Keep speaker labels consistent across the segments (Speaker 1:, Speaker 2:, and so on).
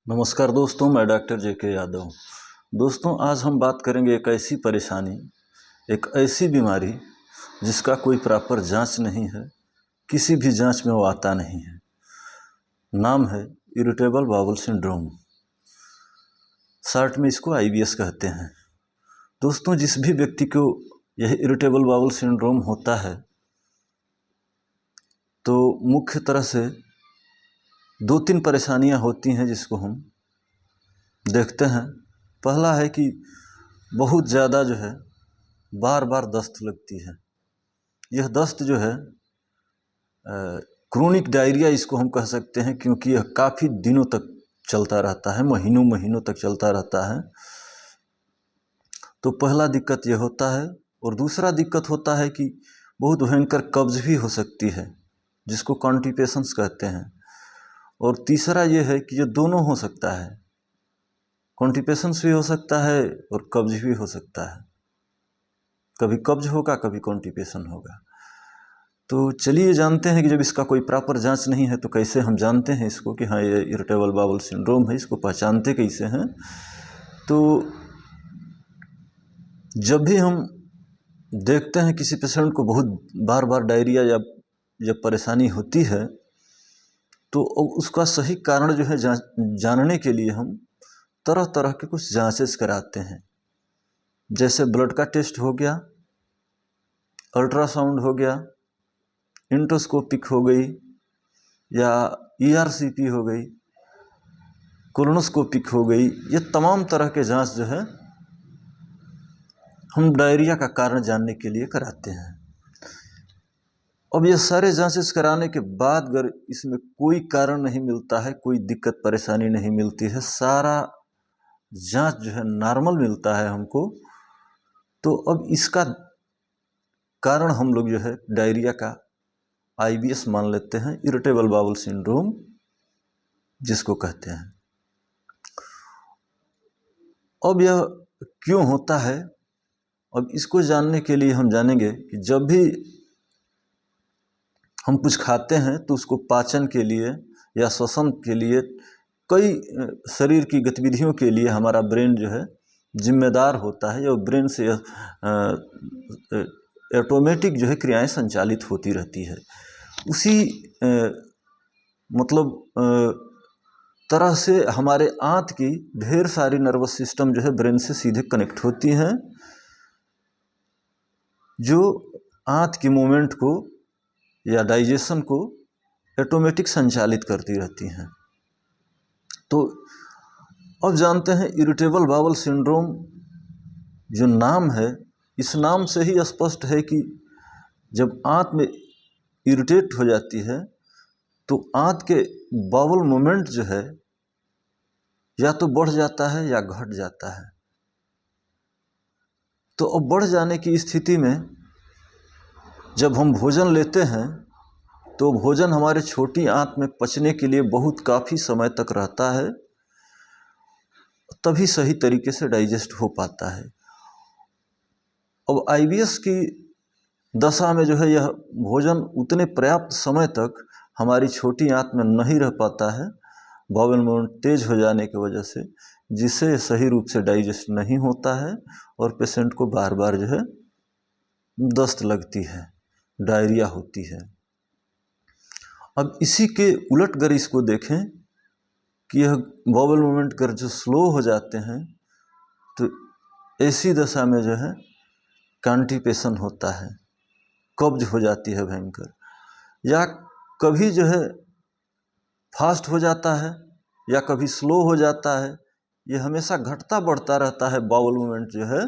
Speaker 1: नमस्कार दोस्तों, मैं डॉक्टर जे.के. यादव। दोस्तों, आज हम बात करेंगे एक ऐसी परेशानी, एक ऐसी बीमारी जिसका कोई प्रॉपर जांच नहीं है, किसी भी जांच में वो आता नहीं है। नाम है इरिटेबल बाउल सिंड्रोम। शॉर्ट में इसको IBS कहते हैं। दोस्तों, जिस भी व्यक्ति को यह इरिटेबल बाउल सिंड्रोम होता है तो मुख्य तरह से 2-3 परेशानियां होती हैं जिसको हम देखते हैं। पहला है कि बहुत ज़्यादा जो है बार बार दस्त लगती है। यह दस्त जो है क्रोनिक डायरिया इसको हम कह सकते हैं, क्योंकि यह काफ़ी दिनों तक चलता रहता है, महीनों महीनों तक चलता रहता है। तो पहला दिक्कत यह होता है। और दूसरा दिक्कत होता है कि बहुत भयंकर कब्ज भी हो सकती है, जिसको कॉन्स्टिपेशंस कहते हैं। और तीसरा ये है कि ये दोनों हो सकता है, कॉन्स्टिपेशंस भी हो सकता है और कब्ज भी हो सकता है। कभी कब्ज होगा, कभी कॉन्स्टिपेशन होगा। तो चलिए जानते हैं कि जब इसका कोई प्रॉपर जांच नहीं है तो कैसे हम जानते हैं इसको कि हाँ, ये इरिटेबल बाउल सिंड्रोम है। इसको पहचानते कैसे हैं? तो जब भी हम देखते हैं किसी पेशेंट को बहुत बार बार डायरिया या जब परेशानी होती है, तो उसका सही कारण जो है जानने के लिए हम तरह तरह के कुछ जांचेस कराते हैं। जैसे ब्लड का टेस्ट हो गया, अल्ट्रासाउंड हो गया, इंडोस्कोपिक हो गई, या ERCP हो गई, कोलोनोस्कोपिक हो गई। ये तमाम तरह के जांच जो है हम डायरिया का कारण जानने के लिए कराते हैं। अब ये सारे जांचेस कराने के बाद अगर इसमें कोई कारण नहीं मिलता है, कोई दिक्कत परेशानी नहीं मिलती है, सारा जांच जो है नॉर्मल मिलता है हमको, तो अब इसका कारण हम लोग जो है डायरिया का IBS मान लेते हैं, इरिटेबल बाउल सिंड्रोम जिसको कहते हैं। अब यह क्यों होता है, अब इसको जानने के लिए हम जानेंगे कि जब भी हम कुछ खाते हैं तो उसको पाचन के लिए या श्वसन के लिए, कई शरीर की गतिविधियों के लिए हमारा ब्रेन जो है जिम्मेदार होता है। और ब्रेन से ऑटोमेटिक जो है क्रियाएं संचालित होती रहती है। उसी तरह से हमारे आंत की ढेर सारी नर्वस सिस्टम जो है ब्रेन से सीधे कनेक्ट होती हैं, जो आंत की मूवमेंट को या डाइजेशन को ऑटोमेटिक संचालित करती रहती हैं। तो अब जानते हैं इरिटेबल बाउल सिंड्रोम जो नाम है, इस नाम से ही स्पष्ट है कि जब आंत में इरिटेट हो जाती है तो आंत के बाउल मूवमेंट जो है या तो बढ़ जाता है या घट जाता है। तो अब बढ़ जाने की स्थिति में जब हम भोजन लेते हैं तो भोजन हमारे छोटी आंत में पचने के लिए बहुत काफ़ी समय तक रहता है, तभी सही तरीके से डाइजेस्ट हो पाता है। अब IBS की दशा में जो है यह भोजन उतने पर्याप्त समय तक हमारी छोटी आंत में नहीं रह पाता है, बाउल मूवमेंट तेज हो जाने की वजह से, जिससे सही रूप से डाइजेस्ट नहीं होता है और पेशेंट को बार बार जो है दस्त लगती है, डायरिया होती है। अब इसी के उलट अगर इसको देखें कि यह बाउल मूवमेंट कर जो स्लो हो जाते हैं, तो ऐसी दशा में जो है कॉन्स्टिपेशन होता है, कब्ज हो जाती है भयंकर, या कभी जो है फास्ट हो जाता है या कभी स्लो हो जाता है। ये हमेशा घटता बढ़ता रहता है बाउल मूवमेंट जो है।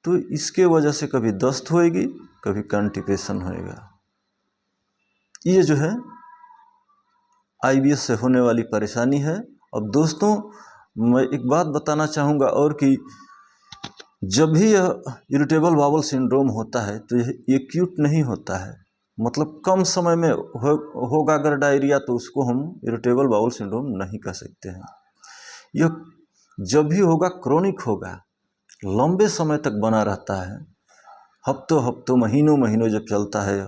Speaker 1: तो इसके वजह से कभी दस्त होएगी, कभी कॉन्स्टिपेशन होएगा। ये जो है IBS से होने वाली परेशानी है। अब दोस्तों, मैं एक बात बताना चाहूँगा और कि जब भी यह इरिटेबल बाउल सिंड्रोम होता है तो यह एक्यूट नहीं होता है, मतलब कम समय में होगा अगर डायरिया तो उसको हम इरिटेबल बाउल सिंड्रोम नहीं कह सकते हैं। यह जब भी होगा क्रोनिक होगा, लंबे समय तक बना रहता है, हफ्तों हफ्तों महीनों महीनों जब चलता है,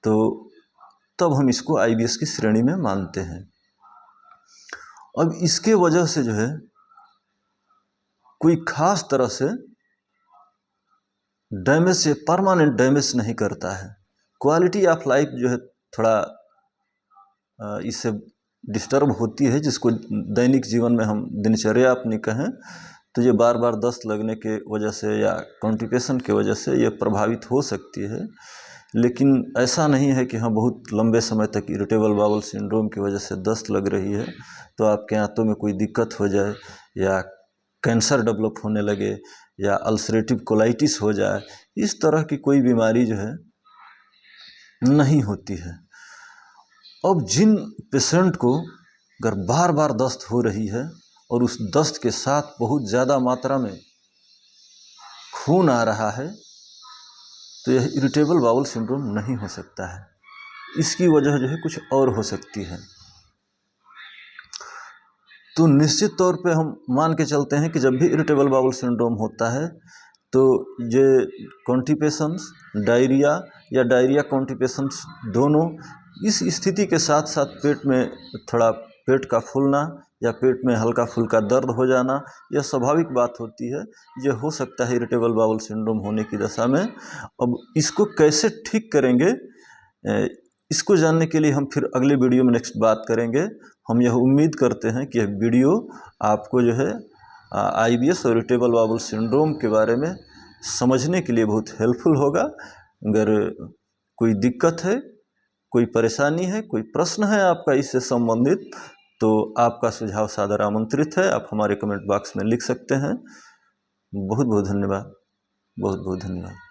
Speaker 1: तो तब हम इसको IBS की श्रेणी में मानते हैं। अब इसके वजह से जो है कोई खास तरह से डैमेज से परमानेंट डैमेज नहीं करता है। क्वालिटी ऑफ लाइफ जो है थोड़ा इससे डिस्टर्ब होती है, जिसको दैनिक जीवन में हम दिनचर्या अपनी कहें तो ये बार बार दस्त लगने के वजह से या कॉन्स्टिपेशन के वजह से ये प्रभावित हो सकती है। लेकिन ऐसा नहीं है कि हाँ बहुत लंबे समय तक इरिटेबल बाउल सिंड्रोम की वजह से दस्त लग रही है तो आपके आंतों में कोई दिक्कत हो जाए या कैंसर डेवलप होने लगे या अल्सरेटिव कोलाइटिस हो जाए, इस तरह की कोई बीमारी जो है नहीं होती है। अब जिन पेशेंट को अगर बार बार दस्त हो रही है और उस दस्त के साथ बहुत ज़्यादा मात्रा में खून आ रहा है तो यह इरिटेबल बाउल सिंड्रोम नहीं हो सकता है। इसकी वजह जो है कुछ और हो सकती है। तो निश्चित तौर पे हम मान के चलते हैं कि जब भी इरिटेबल बाउल सिंड्रोम होता है तो ये कॉन्स्टिपेशंस, डायरिया या डायरिया कॉन्स्टिपेशंस दोनों इस स्थिति के साथ साथ पेट में थोड़ा पेट का फूलना या पेट में हल्का फुल्का दर्द हो जाना, यह स्वाभाविक बात होती है। ये हो सकता है इरिटेबल बाउल सिंड्रोम होने की दशा में। अब इसको कैसे ठीक करेंगे, इसको जानने के लिए हम फिर अगले वीडियो में नेक्स्ट बात करेंगे। हम यह उम्मीद करते हैं कि यह वीडियो आपको जो है IBS और इरिटेबल बाउल सिंड्रोम के बारे में समझने के लिए बहुत हेल्पफुल होगा। अगर कोई दिक्कत है, कोई परेशानी है, कोई प्रश्न है आपका इससे संबंधित, तो आपका सुझाव सादर आमंत्रित है। आप हमारे कमेंट बॉक्स में लिख सकते हैं। बहुत बहुत धन्यवाद, बहुत बहुत धन्यवाद।